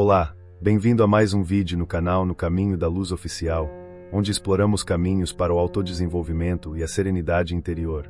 Olá, bem-vindo a mais um vídeo no canal No Caminho da Luz Oficial, onde exploramos caminhos para o autodesenvolvimento e a serenidade interior.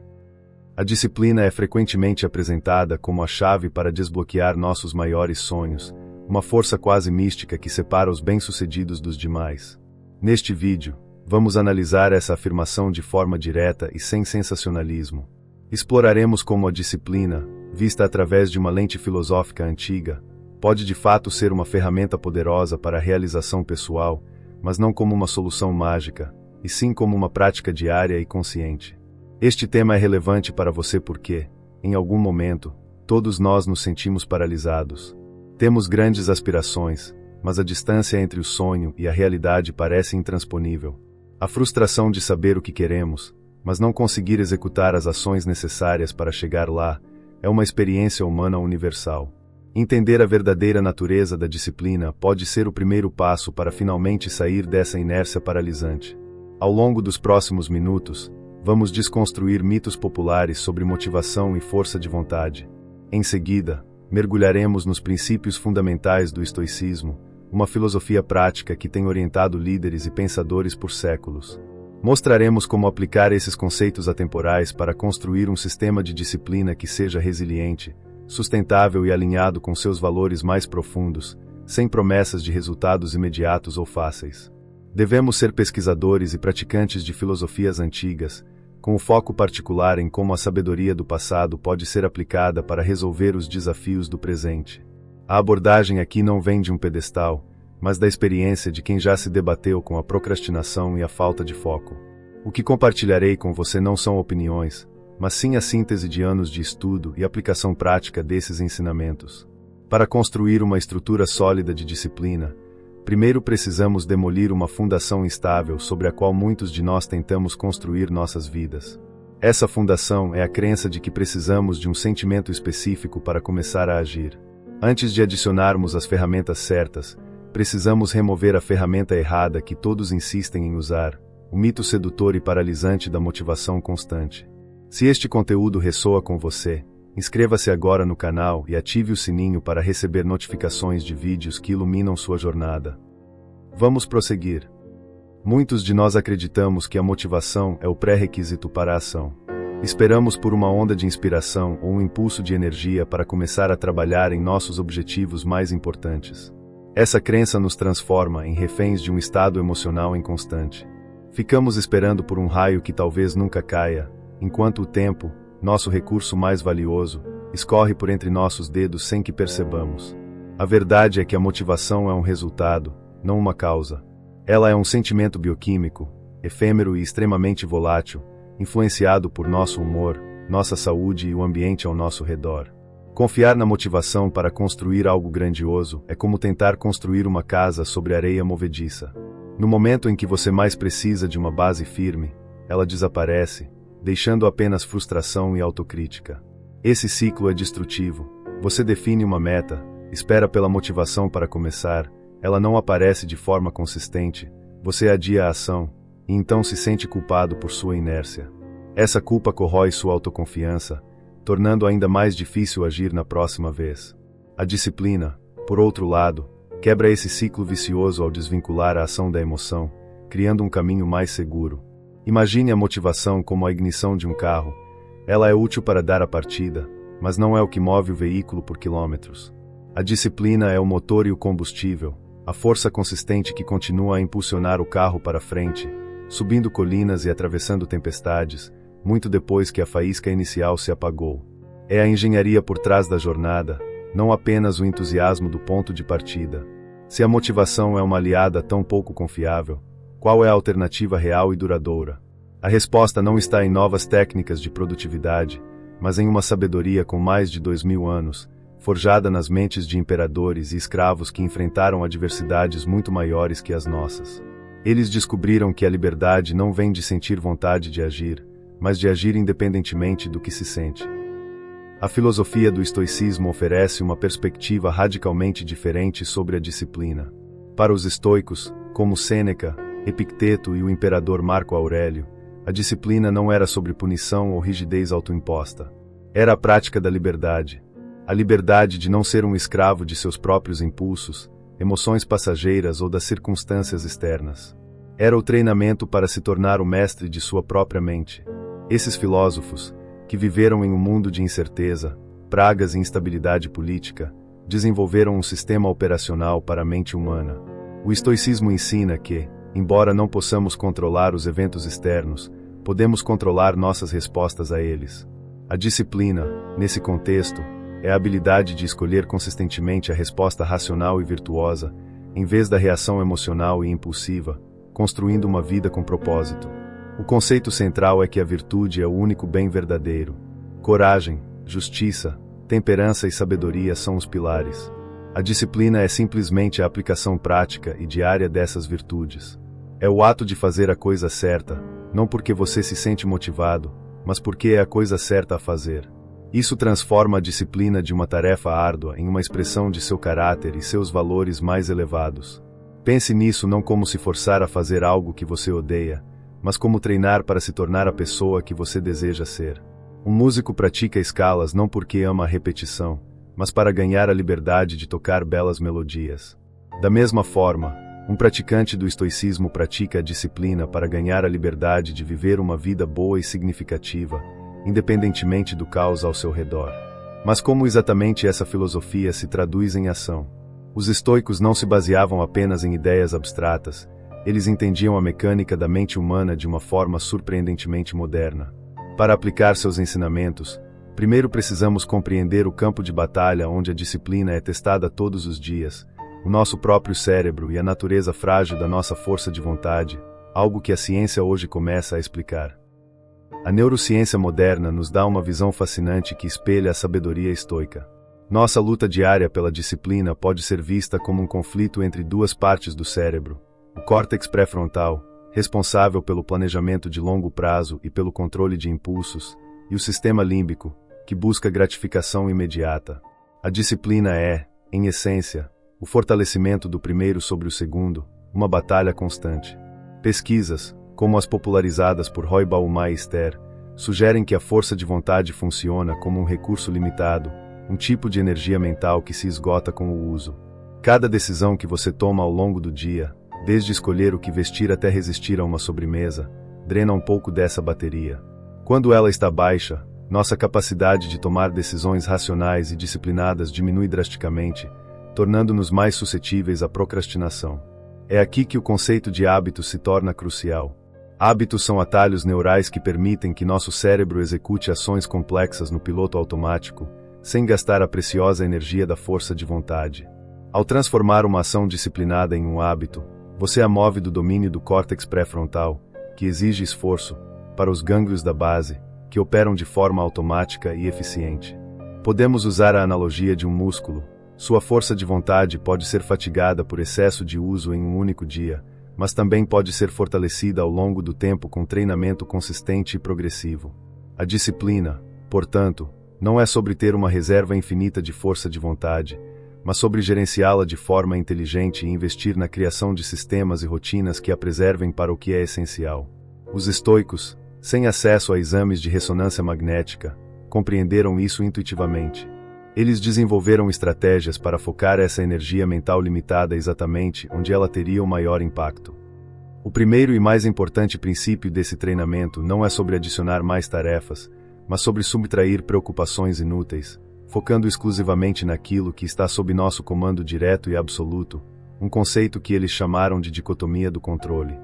A disciplina é frequentemente apresentada como a chave para desbloquear nossos maiores sonhos, uma força quase mística que separa os bem-sucedidos dos demais. Neste vídeo, vamos analisar essa afirmação de forma direta e sem sensacionalismo. Exploraremos como a disciplina, vista através de uma lente filosófica antiga, pode de fato ser uma ferramenta poderosa para a realização pessoal, mas não como uma solução mágica, e sim como uma prática diária e consciente. Este tema é relevante para você porque, em algum momento, todos nós nos sentimos paralisados. Temos grandes aspirações, mas a distância entre o sonho e a realidade parece intransponível. A frustração de saber o que queremos, mas não conseguir executar as ações necessárias para chegar lá, é uma experiência humana universal. Entender a verdadeira natureza da disciplina pode ser o primeiro passo para finalmente sair dessa inércia paralisante. Ao longo dos próximos minutos, vamos desconstruir mitos populares sobre motivação e força de vontade. Em seguida, mergulharemos nos princípios fundamentais do estoicismo, uma filosofia prática que tem orientado líderes e pensadores por séculos. Mostraremos como aplicar esses conceitos atemporais para construir um sistema de disciplina que seja resiliente, sustentável e alinhado com seus valores mais profundos, sem promessas de resultados imediatos ou fáceis. Devemos ser pesquisadores e praticantes de filosofias antigas, com o foco particular em como a sabedoria do passado pode ser aplicada para resolver os desafios do presente. A abordagem aqui não vem de um pedestal, mas da experiência de quem já se debateu com a procrastinação e a falta de foco. O que compartilharei com você não são opiniões, mas sim a síntese de anos de estudo e aplicação prática desses ensinamentos. Para construir uma estrutura sólida de disciplina, primeiro precisamos demolir uma fundação instável sobre a qual muitos de nós tentamos construir nossas vidas. Essa fundação é a crença de que precisamos de um sentimento específico para começar a agir. Antes de adicionarmos as ferramentas certas, precisamos remover a ferramenta errada que todos insistem em usar, o mito sedutor e paralisante da motivação constante. Se este conteúdo ressoa com você, inscreva-se agora no canal e ative o sininho para receber notificações de vídeos que iluminam sua jornada. Vamos prosseguir. Muitos de nós acreditamos que a motivação é o pré-requisito para a ação. Esperamos por uma onda de inspiração ou um impulso de energia para começar a trabalhar em nossos objetivos mais importantes. Essa crença nos transforma em reféns de um estado emocional inconstante. Ficamos esperando por um raio que talvez nunca caia, enquanto o tempo, nosso recurso mais valioso, escorre por entre nossos dedos sem que percebamos. A verdade é que a motivação é um resultado, não uma causa. Ela é um sentimento bioquímico, efêmero e extremamente volátil, influenciado por nosso humor, nossa saúde e o ambiente ao nosso redor. Confiar na motivação para construir algo grandioso é como tentar construir uma casa sobre areia movediça. No momento em que você mais precisa de uma base firme, ela desaparece, deixando apenas frustração e autocrítica. Esse ciclo é destrutivo. Você define uma meta, espera pela motivação para começar, ela não aparece de forma consistente, você adia a ação, e então se sente culpado por sua inércia. Essa culpa corrói sua autoconfiança, tornando ainda mais difícil agir na próxima vez. A disciplina, por outro lado, quebra esse ciclo vicioso ao desvincular a ação da emoção, criando um caminho mais seguro. Imagine a motivação como a ignição de um carro. Ela é útil para dar a partida, mas não é o que move o veículo por quilômetros. A disciplina é o motor e o combustível, a força consistente que continua a impulsionar o carro para frente, subindo colinas e atravessando tempestades, muito depois que a faísca inicial se apagou. É a engenharia por trás da jornada, não apenas o entusiasmo do ponto de partida. Se a motivação é uma aliada tão pouco confiável, qual é a alternativa real e duradoura? A resposta não está em novas técnicas de produtividade, mas em uma sabedoria com mais de 2000 anos, forjada nas mentes de imperadores e escravos que enfrentaram adversidades muito maiores que as nossas. Eles descobriram que a liberdade não vem de sentir vontade de agir, mas de agir independentemente do que se sente. A filosofia do estoicismo oferece uma perspectiva radicalmente diferente sobre a disciplina. Para os estoicos, como Sêneca, Epicteto e o imperador Marco Aurélio, a disciplina não era sobre punição ou rigidez autoimposta. Era a prática da liberdade. A liberdade de não ser um escravo de seus próprios impulsos, emoções passageiras ou das circunstâncias externas. Era o treinamento para se tornar o mestre de sua própria mente. Esses filósofos, que viveram em um mundo de incerteza, pragas e instabilidade política, desenvolveram um sistema operacional para a mente humana. O estoicismo ensina que, embora não possamos controlar os eventos externos, podemos controlar nossas respostas a eles. A disciplina, nesse contexto, é a habilidade de escolher consistentemente a resposta racional e virtuosa, em vez da reação emocional e impulsiva, construindo uma vida com propósito. O conceito central é que a virtude é o único bem verdadeiro. Coragem, justiça, temperança e sabedoria são os pilares. A disciplina é simplesmente a aplicação prática e diária dessas virtudes. É o ato de fazer a coisa certa, não porque você se sente motivado, mas porque é a coisa certa a fazer. Isso transforma a disciplina de uma tarefa árdua em uma expressão de seu caráter e seus valores mais elevados. Pense nisso não como se forçar a fazer algo que você odeia, mas como treinar para se tornar a pessoa que você deseja ser. Um músico pratica escalas não porque ama a repetição, mas para ganhar a liberdade de tocar belas melodias. Da mesma forma, um praticante do estoicismo pratica a disciplina para ganhar a liberdade de viver uma vida boa e significativa, independentemente do caos ao seu redor. Mas como exatamente essa filosofia se traduz em ação? Os estoicos não se baseavam apenas em ideias abstratas, eles entendiam a mecânica da mente humana de uma forma surpreendentemente moderna. Para aplicar seus ensinamentos, primeiro precisamos compreender o campo de batalha onde a disciplina é testada todos os dias, o nosso próprio cérebro e a natureza frágil da nossa força de vontade, algo que a ciência hoje começa a explicar. A neurociência moderna nos dá uma visão fascinante que espelha a sabedoria estoica. Nossa luta diária pela disciplina pode ser vista como um conflito entre duas partes do cérebro: o córtex pré-frontal, responsável pelo planejamento de longo prazo e pelo controle de impulsos, e o sistema límbico, que busca gratificação imediata. A disciplina é, em essência, o fortalecimento do primeiro sobre o segundo, uma batalha constante. Pesquisas, como as popularizadas por Roy Baumeister, sugerem que a força de vontade funciona como um recurso limitado, um tipo de energia mental que se esgota com o uso. Cada decisão que você toma ao longo do dia, desde escolher o que vestir até resistir a uma sobremesa, drena um pouco dessa bateria. Quando ela está baixa, nossa capacidade de tomar decisões racionais e disciplinadas diminui drasticamente, tornando-nos mais suscetíveis à procrastinação. É aqui que o conceito de hábito se torna crucial. Hábitos são atalhos neurais que permitem que nosso cérebro execute ações complexas no piloto automático, sem gastar a preciosa energia da força de vontade. Ao transformar uma ação disciplinada em um hábito, você a move do domínio do córtex pré-frontal, que exige esforço, para os gânglios da base, que operam de forma automática e eficiente. Podemos usar a analogia de um músculo. Sua força de vontade pode ser fatigada por excesso de uso em um único dia, mas também pode ser fortalecida ao longo do tempo com treinamento consistente e progressivo. A disciplina, portanto, não é sobre ter uma reserva infinita de força de vontade, mas sobre gerenciá-la de forma inteligente e investir na criação de sistemas e rotinas que a preservem para o que é essencial. Os estoicos, sem acesso a exames de ressonância magnética, compreenderam isso intuitivamente. Eles desenvolveram estratégias para focar essa energia mental limitada exatamente onde ela teria o maior impacto. O primeiro e mais importante princípio desse treinamento não é sobre adicionar mais tarefas, mas sobre subtrair preocupações inúteis, focando exclusivamente naquilo que está sob nosso comando direto e absoluto, um conceito que eles chamaram de dicotomia do controle.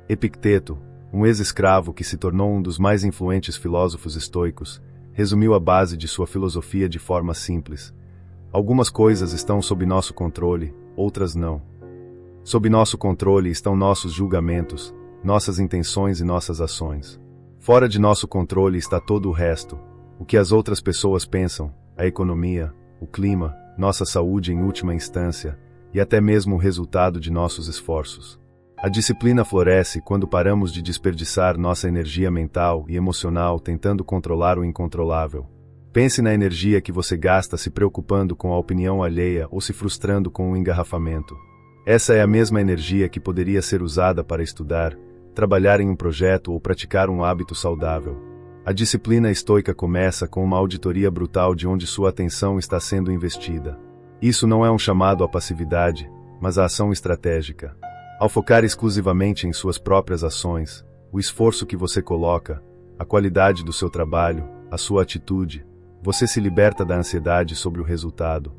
Epicteto, um ex-escravo que se tornou um dos mais influentes filósofos estoicos, resumiu a base de sua filosofia de forma simples: algumas coisas estão sob nosso controle, outras não. Sob nosso controle estão nossos julgamentos, nossas intenções e nossas ações. Fora de nosso controle está todo o resto, o que as outras pessoas pensam, a economia, o clima, nossa saúde em última instância, e até mesmo o resultado de nossos esforços. A disciplina floresce quando paramos de desperdiçar nossa energia mental e emocional tentando controlar o incontrolável. Pense na energia que você gasta se preocupando com a opinião alheia ou se frustrando com o engarrafamento. Essa é a mesma energia que poderia ser usada para estudar, trabalhar em um projeto ou praticar um hábito saudável. A disciplina estoica começa com uma auditoria brutal de onde sua atenção está sendo investida. Isso não é um chamado à passividade, mas a ação estratégica. Ao focar exclusivamente em suas próprias ações, o esforço que você coloca, a qualidade do seu trabalho, a sua atitude, você se liberta da ansiedade sobre o resultado.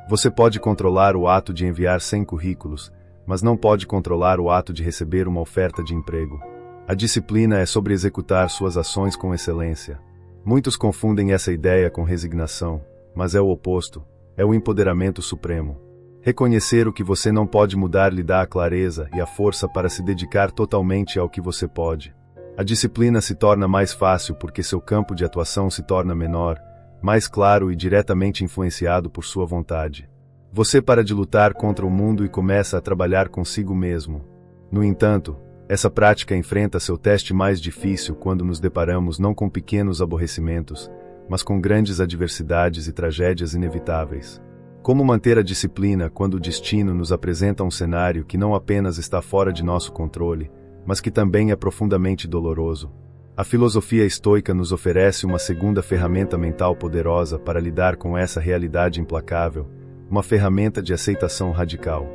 Você pode controlar o ato de enviar 100 currículos, mas não pode controlar o ato de receber uma oferta de emprego. A disciplina é sobre executar suas ações com excelência. Muitos confundem essa ideia com resignação, mas é o oposto, é o empoderamento supremo. Reconhecer o que você não pode mudar lhe dá a clareza e a força para se dedicar totalmente ao que você pode. A disciplina se torna mais fácil porque seu campo de atuação se torna menor, mais claro e diretamente influenciado por sua vontade. Você para de lutar contra o mundo e começa a trabalhar consigo mesmo. No entanto, essa prática enfrenta seu teste mais difícil quando nos deparamos não com pequenos aborrecimentos, mas com grandes adversidades e tragédias inevitáveis. Como manter a disciplina quando o destino nos apresenta um cenário que não apenas está fora de nosso controle, mas que também é profundamente doloroso? A filosofia estoica nos oferece uma segunda ferramenta mental poderosa para lidar com essa realidade implacável, uma ferramenta de aceitação radical.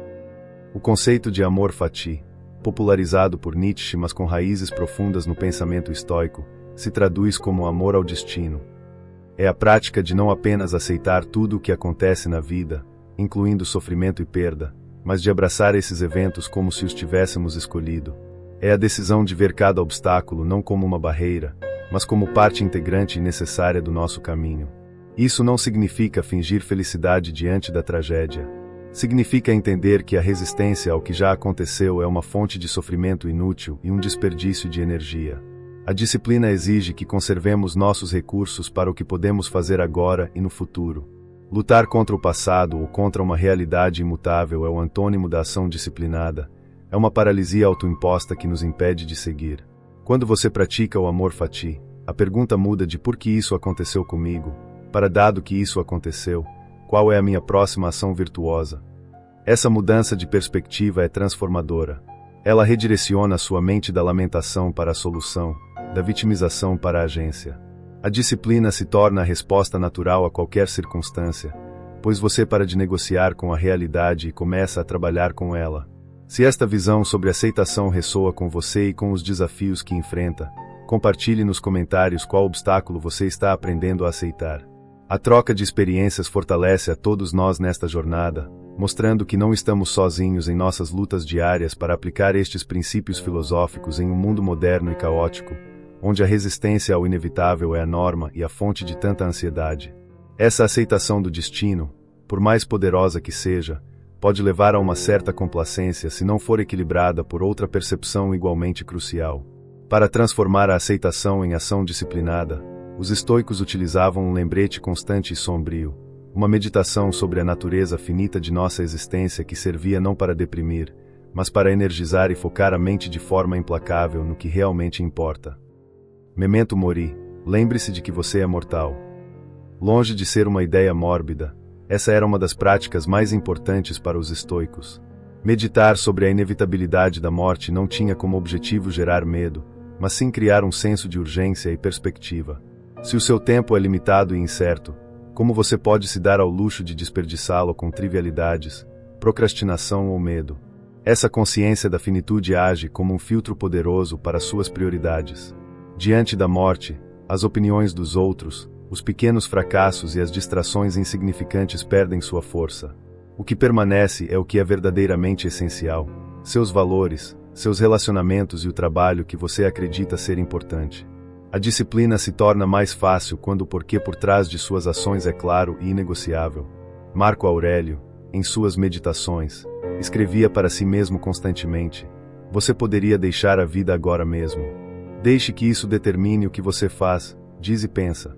O conceito de amor fati, popularizado por Nietzsche mas com raízes profundas no pensamento estoico, se traduz como amor ao destino. É a prática de não apenas aceitar tudo o que acontece na vida, incluindo sofrimento e perda, mas de abraçar esses eventos como se os tivéssemos escolhido. É a decisão de ver cada obstáculo não como uma barreira, mas como parte integrante e necessária do nosso caminho. Isso não significa fingir felicidade diante da tragédia. Significa entender que a resistência ao que já aconteceu é uma fonte de sofrimento inútil e um desperdício de energia. A disciplina exige que conservemos nossos recursos para o que podemos fazer agora e no futuro. Lutar contra o passado ou contra uma realidade imutável é o antônimo da ação disciplinada. É uma paralisia autoimposta que nos impede de seguir. Quando você pratica o amor fati, a pergunta muda de por que isso aconteceu comigo, para dado que isso aconteceu, qual é a minha próxima ação virtuosa? Essa mudança de perspectiva é transformadora. Ela redireciona sua mente da lamentação para a solução, da vitimização para a agência. A disciplina se torna a resposta natural a qualquer circunstância, pois você para de negociar com a realidade e começa a trabalhar com ela. Se esta visão sobre aceitação ressoa com você e com os desafios que enfrenta, compartilhe nos comentários qual obstáculo você está aprendendo a aceitar. A troca de experiências fortalece a todos nós nesta jornada, mostrando que não estamos sozinhos em nossas lutas diárias para aplicar estes princípios filosóficos em um mundo moderno e caótico, onde a resistência ao inevitável é a norma e a fonte de tanta ansiedade. Essa aceitação do destino, por mais poderosa que seja, pode levar a uma certa complacência se não for equilibrada por outra percepção igualmente crucial. Para transformar a aceitação em ação disciplinada, os estoicos utilizavam um lembrete constante e sombrio, uma meditação sobre a natureza finita de nossa existência que servia não para deprimir, mas para energizar e focar a mente de forma implacável no que realmente importa. Memento mori, lembre-se de que você é mortal. Longe de ser uma ideia mórbida, essa era uma das práticas mais importantes para os estoicos. Meditar sobre a inevitabilidade da morte não tinha como objetivo gerar medo, mas sim criar um senso de urgência e perspectiva. Se o seu tempo é limitado e incerto, como você pode se dar ao luxo de desperdiçá-lo com trivialidades, procrastinação ou medo? Essa consciência da finitude age como um filtro poderoso para suas prioridades. Diante da morte, as opiniões dos outros, os pequenos fracassos e as distrações insignificantes perdem sua força. O que permanece é o que é verdadeiramente essencial: seus valores, seus relacionamentos e o trabalho que você acredita ser importante. A disciplina se torna mais fácil quando o porquê por trás de suas ações é claro e inegociável. Marco Aurélio, em suas meditações, escrevia para si mesmo constantemente: você poderia deixar a vida agora mesmo. Deixe que isso determine o que você faz, diz e pensa.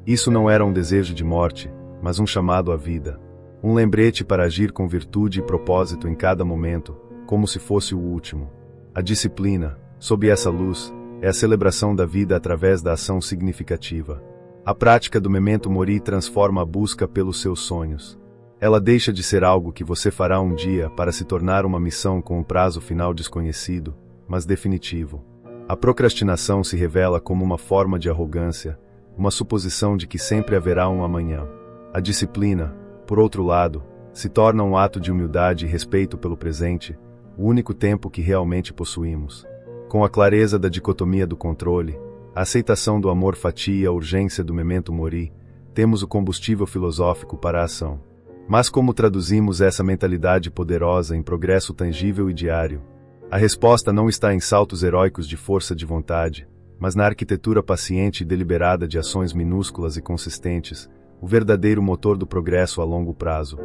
Isso não era um desejo de morte, mas um chamado à vida. Um lembrete para agir com virtude e propósito em cada momento, como se fosse o último. A disciplina, sob essa luz, é a celebração da vida através da ação significativa. A prática do memento mori transforma a busca pelos seus sonhos. Ela deixa de ser algo que você fará um dia para se tornar uma missão com um prazo final desconhecido, mas definitivo. A procrastinação se revela como uma forma de arrogância, uma suposição de que sempre haverá um amanhã. A disciplina, por outro lado, se torna um ato de humildade e respeito pelo presente, o único tempo que realmente possuímos. Com a clareza da dicotomia do controle, a aceitação do amor fati e a urgência do memento mori, temos o combustível filosófico para a ação. Mas como traduzimos essa mentalidade poderosa em progresso tangível e diário? A resposta não está em saltos heróicos de força de vontade, mas na arquitetura paciente e deliberada de ações minúsculas e consistentes, o verdadeiro motor do progresso a longo prazo.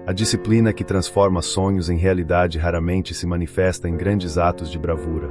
A disciplina que transforma sonhos em realidade raramente se manifesta em grandes atos de bravura.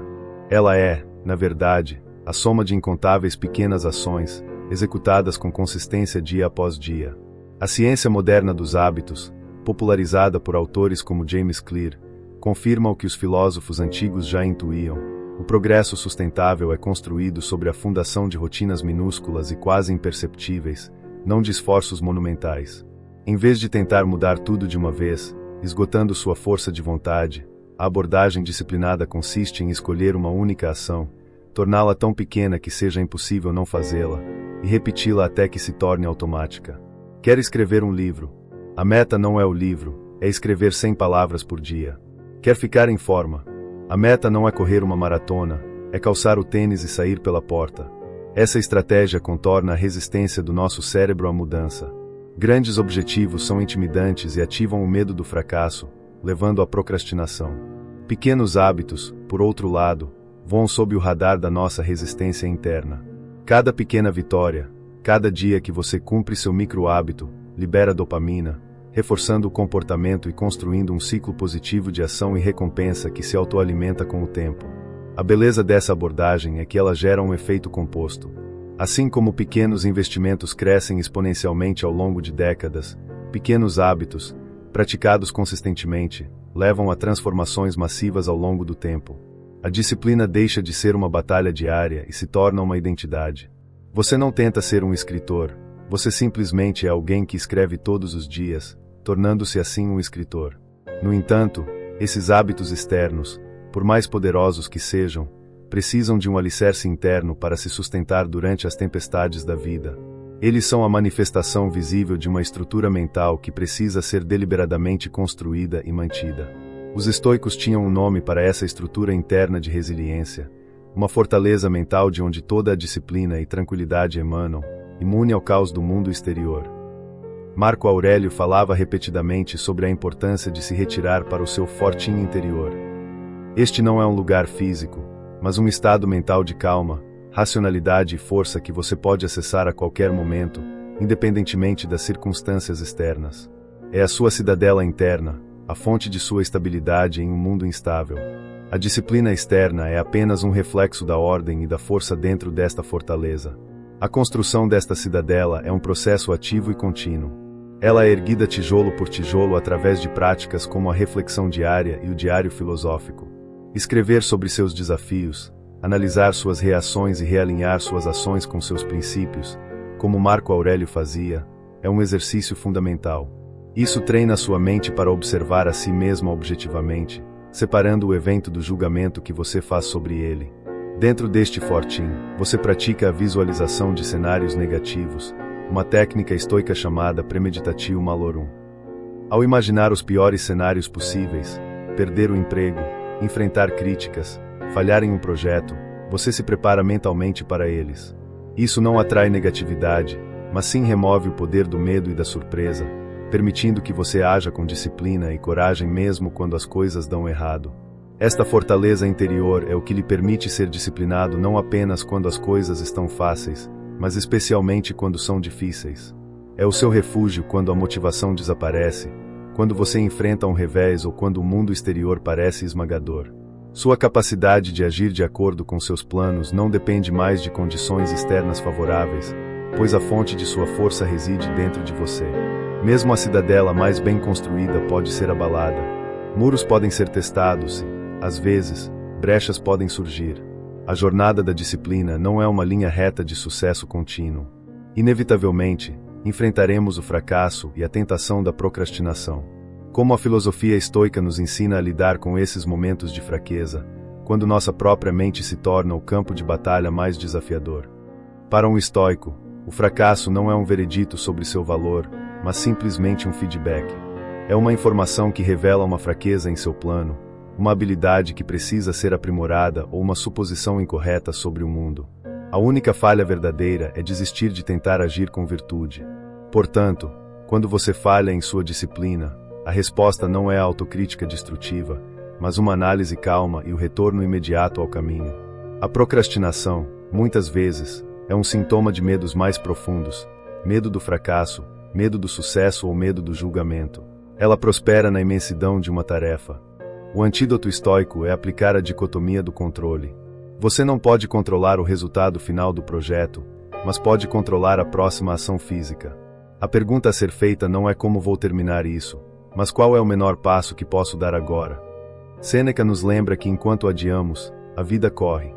Ela é, na verdade, a soma de incontáveis pequenas ações, executadas com consistência dia após dia. A ciência moderna dos hábitos, popularizada por autores como James Clear, confirma o que os filósofos antigos já intuíam: o progresso sustentável é construído sobre a fundação de rotinas minúsculas e quase imperceptíveis, não de esforços monumentais. Em vez de tentar mudar tudo de uma vez, esgotando sua força de vontade, a abordagem disciplinada consiste em escolher uma única ação, torná-la tão pequena que seja impossível não fazê-la, e repeti-la até que se torne automática. Quer escrever um livro? A meta não é o livro, é escrever 100 palavras por dia. Quer ficar em forma? A meta não é correr uma maratona, é calçar o tênis e sair pela porta. Essa estratégia contorna a resistência do nosso cérebro à mudança. Grandes objetivos são intimidantes e ativam o medo do fracasso, levando à procrastinação. Pequenos hábitos, por outro lado, voam sob o radar da nossa resistência interna. Cada pequena vitória, cada dia que você cumpre seu micro-hábito, libera dopamina, reforçando o comportamento e construindo um ciclo positivo de ação e recompensa que se autoalimenta com o tempo. A beleza dessa abordagem é que ela gera um efeito composto. Assim como pequenos investimentos crescem exponencialmente ao longo de décadas, pequenos hábitos, praticados consistentemente, levam a transformações massivas ao longo do tempo. A disciplina deixa de ser uma batalha diária e se torna uma identidade. Você não tenta ser um escritor, você simplesmente é alguém que escreve todos os dias, tornando-se assim um escritor. No entanto, esses hábitos externos, por mais poderosos que sejam, precisam de um alicerce interno para se sustentar durante as tempestades da vida. Eles são a manifestação visível de uma estrutura mental que precisa ser deliberadamente construída e mantida. Os estoicos tinham um nome para essa estrutura interna de resiliência, uma fortaleza mental de onde toda a disciplina e tranquilidade emanam, imune ao caos do mundo exterior. Marco Aurélio falava repetidamente sobre a importância de se retirar para o seu fortinho interior. Este não é um lugar físico, mas um estado mental de calma, racionalidade e força que você pode acessar a qualquer momento, independentemente das circunstâncias externas. É a sua cidadela interna, a fonte de sua estabilidade em um mundo instável. A disciplina externa é apenas um reflexo da ordem e da força dentro desta fortaleza. A construção desta cidadela é um processo ativo e contínuo. Ela é erguida tijolo por tijolo através de práticas como a reflexão diária e o diário filosófico. Escrever sobre seus desafios, analisar suas reações e realinhar suas ações com seus princípios, como Marco Aurélio fazia, é um exercício fundamental. Isso treina sua mente para observar a si mesma objetivamente, separando o evento do julgamento que você faz sobre ele. Dentro deste fortim, você pratica a visualização de cenários negativos, uma técnica estoica chamada premeditatio malorum. Ao imaginar os piores cenários possíveis, perder o emprego, enfrentar críticas, falhar em um projeto, você se prepara mentalmente para eles. Isso não atrai negatividade, mas sim remove o poder do medo e da surpresa, permitindo que você haja com disciplina e coragem mesmo quando as coisas dão errado. Esta fortaleza interior é o que lhe permite ser disciplinado não apenas quando as coisas estão fáceis, mas especialmente quando são difíceis. É o seu refúgio quando a motivação desaparece, quando você enfrenta um revés ou quando o mundo exterior parece esmagador. Sua capacidade de agir de acordo com seus planos não depende mais de condições externas favoráveis, pois a fonte de sua força reside dentro de você. Mesmo a cidadela mais bem construída pode ser abalada. Muros podem ser testados e, às vezes, brechas podem surgir. A jornada da disciplina não é uma linha reta de sucesso contínuo. Inevitavelmente, enfrentaremos o fracasso e a tentação da procrastinação. Como a filosofia estoica nos ensina a lidar com esses momentos de fraqueza, quando nossa própria mente se torna o campo de batalha mais desafiador. Para um estoico, o fracasso não é um veredito sobre seu valor, mas simplesmente um feedback. É uma informação que revela uma fraqueza em seu plano, uma habilidade que precisa ser aprimorada ou uma suposição incorreta sobre o mundo. A única falha verdadeira é desistir de tentar agir com virtude. Portanto, quando você falha em sua disciplina, a resposta não é a autocrítica destrutiva, mas uma análise calma e o retorno imediato ao caminho. A procrastinação, muitas vezes, é um sintoma de medos mais profundos: medo do fracasso, medo do sucesso ou medo do julgamento. Ela prospera na imensidão de uma tarefa. O antídoto estoico é aplicar a dicotomia do controle. Você não pode controlar o resultado final do projeto, mas pode controlar a próxima ação física. A pergunta a ser feita não é como vou terminar isso, mas qual é o menor passo que posso dar agora. Sêneca nos lembra que enquanto adiamos, a vida corre.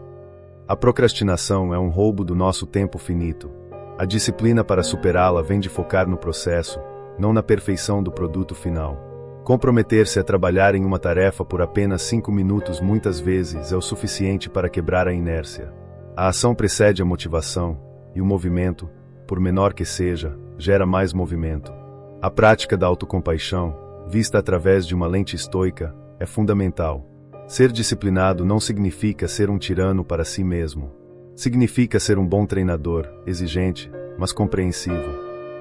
A procrastinação é um roubo do nosso tempo finito. A disciplina para superá-la vem de focar no processo, não na perfeição do produto final. Comprometer-se a trabalhar em uma tarefa por apenas 5 minutos muitas vezes é o suficiente para quebrar a inércia. A ação precede a motivação, e o movimento, por menor que seja, gera mais movimento. A prática da autocompaixão, vista através de uma lente estoica, é fundamental. Ser disciplinado não significa ser um tirano para si mesmo. Significa ser um bom treinador, exigente, mas compreensivo.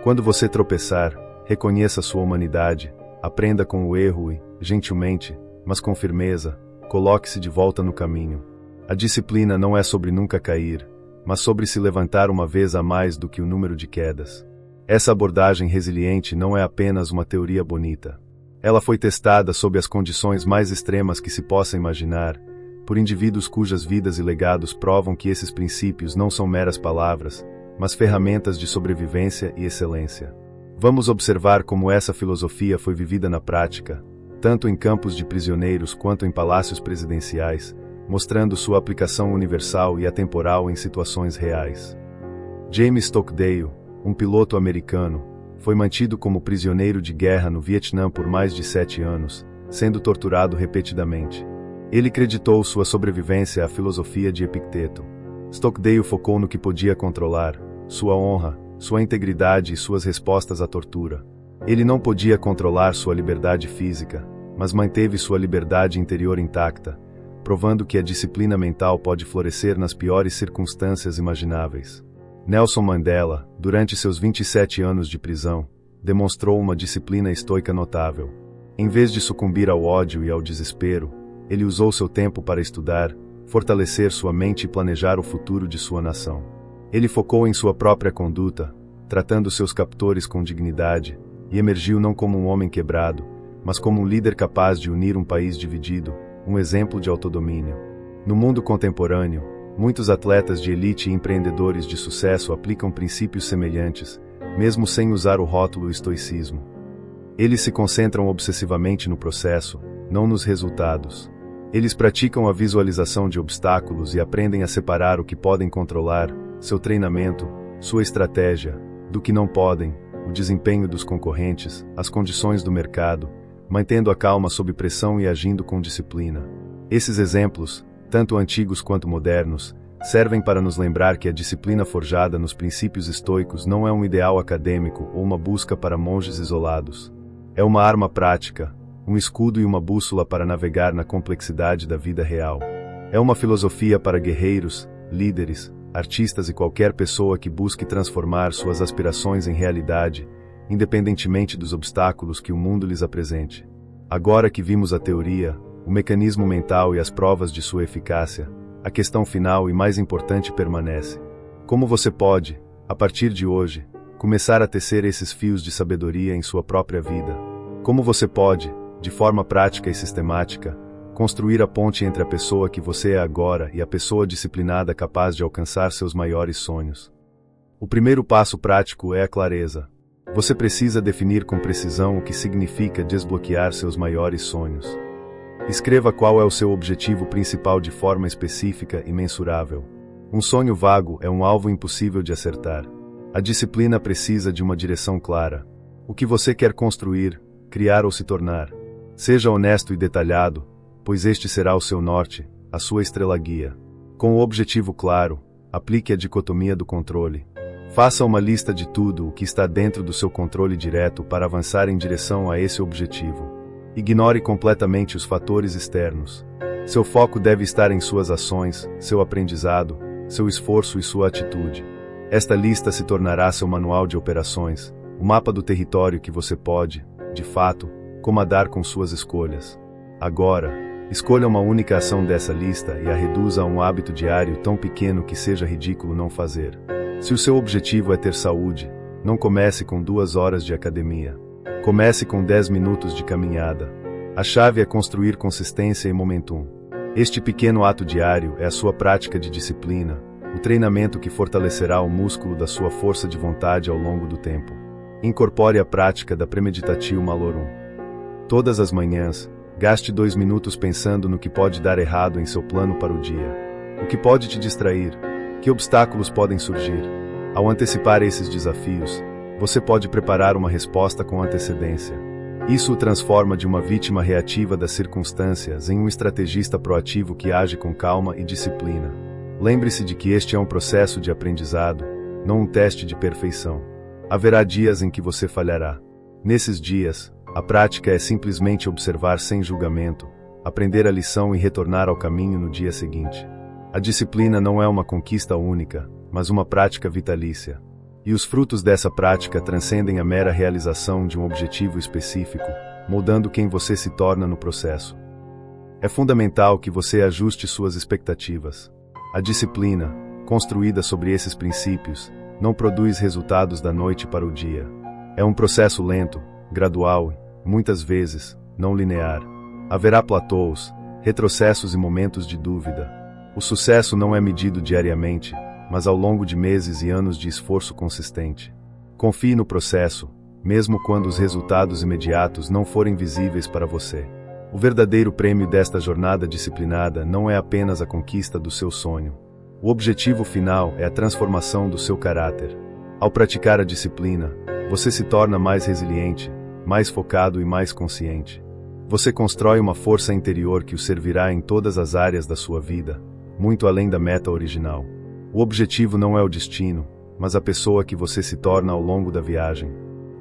Quando você tropeçar, reconheça sua humanidade, aprenda com o erro e, gentilmente, mas com firmeza, coloque-se de volta no caminho. A disciplina não é sobre nunca cair, mas sobre se levantar uma vez a mais do que o número de quedas. Essa abordagem resiliente não é apenas uma teoria bonita. Ela foi testada sob as condições mais extremas que se possa imaginar, por indivíduos cujas vidas e legados provam que esses princípios não são meras palavras, mas ferramentas de sobrevivência e excelência. Vamos observar como essa filosofia foi vivida na prática, tanto em campos de prisioneiros quanto em palácios presidenciais, mostrando sua aplicação universal e atemporal em situações reais. James Stockdale, um piloto americano, foi mantido como prisioneiro de guerra no Vietnã por mais de 7 anos, sendo torturado repetidamente. Ele creditou sua sobrevivência à filosofia de Epicteto. Stockdale focou no que podia controlar: sua honra, sua integridade e suas respostas à tortura. Ele não podia controlar sua liberdade física, mas manteve sua liberdade interior intacta, provando que a disciplina mental pode florescer nas piores circunstâncias imagináveis. Nelson Mandela, durante seus 27 anos de prisão, demonstrou uma disciplina estoica notável. Em vez de sucumbir ao ódio e ao desespero, ele usou seu tempo para estudar, fortalecer sua mente e planejar o futuro de sua nação. Ele focou em sua própria conduta, tratando seus captores com dignidade, e emergiu não como um homem quebrado, mas como um líder capaz de unir um país dividido, um exemplo de autodomínio. No mundo contemporâneo, muitos atletas de elite e empreendedores de sucesso aplicam princípios semelhantes, mesmo sem usar o rótulo estoicismo. Eles se concentram obsessivamente no processo, não nos resultados. Eles praticam a visualização de obstáculos e aprendem a separar o que podem controlar, seu treinamento, sua estratégia, do que não podem, o desempenho dos concorrentes, as condições do mercado, mantendo a calma sob pressão e agindo com disciplina. Esses exemplos, tanto antigos quanto modernos, servem para nos lembrar que a disciplina forjada nos princípios estoicos não é um ideal acadêmico ou uma busca para monges isolados. É uma arma prática, um escudo e uma bússola para navegar na complexidade da vida real. É uma filosofia para guerreiros, líderes, artistas e qualquer pessoa que busque transformar suas aspirações em realidade, independentemente dos obstáculos que o mundo lhes apresente. Agora que vimos a teoria, o mecanismo mental e as provas de sua eficácia, a questão final e mais importante permanece: como você pode, a partir de hoje, começar a tecer esses fios de sabedoria em sua própria vida? Como você pode, de forma prática e sistemática, construir a ponte entre a pessoa que você é agora e a pessoa disciplinada capaz de alcançar seus maiores sonhos? O primeiro passo prático é a clareza. Você precisa definir com precisão o que significa desbloquear seus maiores sonhos. Escreva qual é o seu objetivo principal de forma específica e mensurável. Um sonho vago é um alvo impossível de acertar. A disciplina precisa de uma direção clara. O que você quer construir, criar ou se tornar? Seja honesto e detalhado, pois este será o seu norte, a sua estrela-guia. Com o objetivo claro, aplique a dicotomia do controle. Faça uma lista de tudo o que está dentro do seu controle direto para avançar em direção a esse objetivo. Ignore completamente os fatores externos. Seu foco deve estar em suas ações, seu aprendizado, seu esforço e sua atitude. Esta lista se tornará seu manual de operações, o mapa do território que você pode, de fato, comandar com suas escolhas. Agora, escolha uma única ação dessa lista e a reduza a um hábito diário tão pequeno que seja ridículo não fazer. Se o seu objetivo é ter saúde, não comece com 2 horas de academia. Comece com 10 minutos de caminhada. A chave é construir consistência e momentum. Este pequeno ato diário é a sua prática de disciplina, o treinamento que fortalecerá o músculo da sua força de vontade ao longo do tempo. Incorpore a prática da Premeditatio Malorum. Todas as manhãs, gaste 2 minutos pensando no que pode dar errado em seu plano para o dia. O que pode te distrair? Que obstáculos podem surgir? Ao antecipar esses desafios, você pode preparar uma resposta com antecedência. Isso o transforma de uma vítima reativa das circunstâncias em um estrategista proativo que age com calma e disciplina. Lembre-se de que este é um processo de aprendizado, não um teste de perfeição. Haverá dias em que você falhará. Nesses dias, a prática é simplesmente observar sem julgamento, aprender a lição e retornar ao caminho no dia seguinte. A disciplina não é uma conquista única, mas uma prática vitalícia. E os frutos dessa prática transcendem a mera realização de um objetivo específico, moldando quem você se torna no processo. É fundamental que você ajuste suas expectativas. A disciplina, construída sobre esses princípios, não produz resultados da noite para o dia. É um processo lento, gradual e, muitas vezes, não linear. Haverá platôs, retrocessos e momentos de dúvida. O sucesso não é medido diariamente, mas ao longo de meses e anos de esforço consistente. Confie no processo, mesmo quando os resultados imediatos não forem visíveis para você. O verdadeiro prêmio desta jornada disciplinada não é apenas a conquista do seu sonho. O objetivo final é a transformação do seu caráter. Ao praticar a disciplina, você se torna mais resiliente, mais focado e mais consciente. Você constrói uma força interior que o servirá em todas as áreas da sua vida, muito além da meta original. O objetivo não é o destino, mas a pessoa que você se torna ao longo da viagem.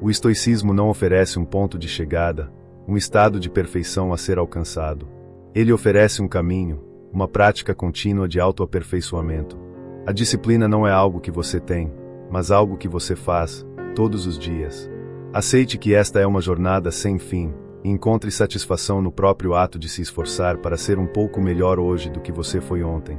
O estoicismo não oferece um ponto de chegada, um estado de perfeição a ser alcançado. Ele oferece um caminho, uma prática contínua de autoaperfeiçoamento. A disciplina não é algo que você tem, mas algo que você faz, todos os dias. Aceite que esta é uma jornada sem fim, e encontre satisfação no próprio ato de se esforçar para ser um pouco melhor hoje do que você foi ontem.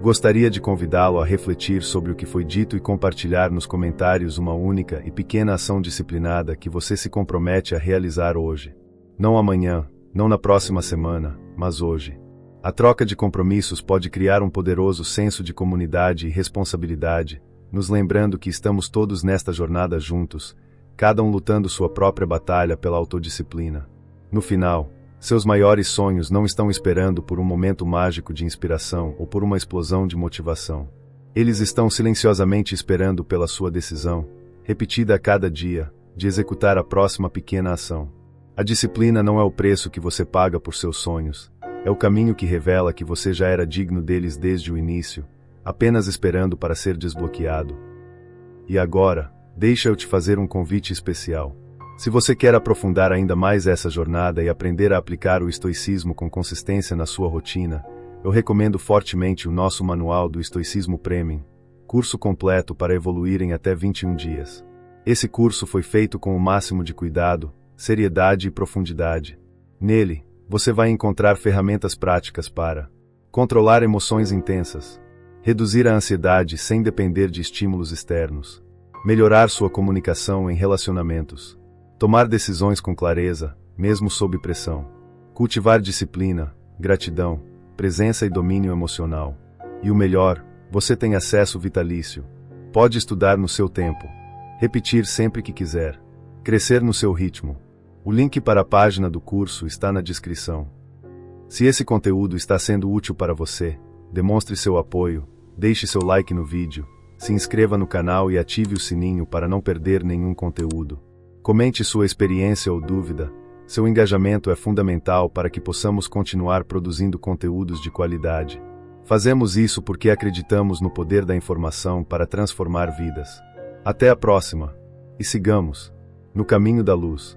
Gostaria de convidá-lo a refletir sobre o que foi dito e compartilhar nos comentários uma única e pequena ação disciplinada que você se compromete a realizar hoje. Não amanhã, não na próxima semana, mas hoje. A troca de compromissos pode criar um poderoso senso de comunidade e responsabilidade, nos lembrando que estamos todos nesta jornada juntos, cada um lutando sua própria batalha pela autodisciplina. No final, seus maiores sonhos não estão esperando por um momento mágico de inspiração ou por uma explosão de motivação. Eles estão silenciosamente esperando pela sua decisão, repetida a cada dia, de executar a próxima pequena ação. A disciplina não é o preço que você paga por seus sonhos, é o caminho que revela que você já era digno deles desde o início, apenas esperando para ser desbloqueado. E agora, deixa eu te fazer um convite especial. Se você quer aprofundar ainda mais essa jornada e aprender a aplicar o estoicismo com consistência na sua rotina, eu recomendo fortemente o nosso Manual do Estoicismo Premium, curso completo para evoluir em até 21 dias. Esse curso foi feito com o máximo de cuidado, seriedade e profundidade. Nele, você vai encontrar ferramentas práticas para controlar emoções intensas, reduzir a ansiedade sem depender de estímulos externos, melhorar sua comunicação em relacionamentos, tomar decisões com clareza, mesmo sob pressão, cultivar disciplina, gratidão, presença e domínio emocional. E o melhor, você tem acesso vitalício. Pode estudar no seu tempo, repetir sempre que quiser, crescer no seu ritmo. O link para a página do curso está na descrição. Se esse conteúdo está sendo útil para você, demonstre seu apoio, deixe seu like no vídeo, se inscreva no canal e ative o sininho para não perder nenhum conteúdo. Comente sua experiência ou dúvida, seu engajamento é fundamental para que possamos continuar produzindo conteúdos de qualidade. Fazemos isso porque acreditamos no poder da informação para transformar vidas. Até a próxima! E sigamos no caminho da luz.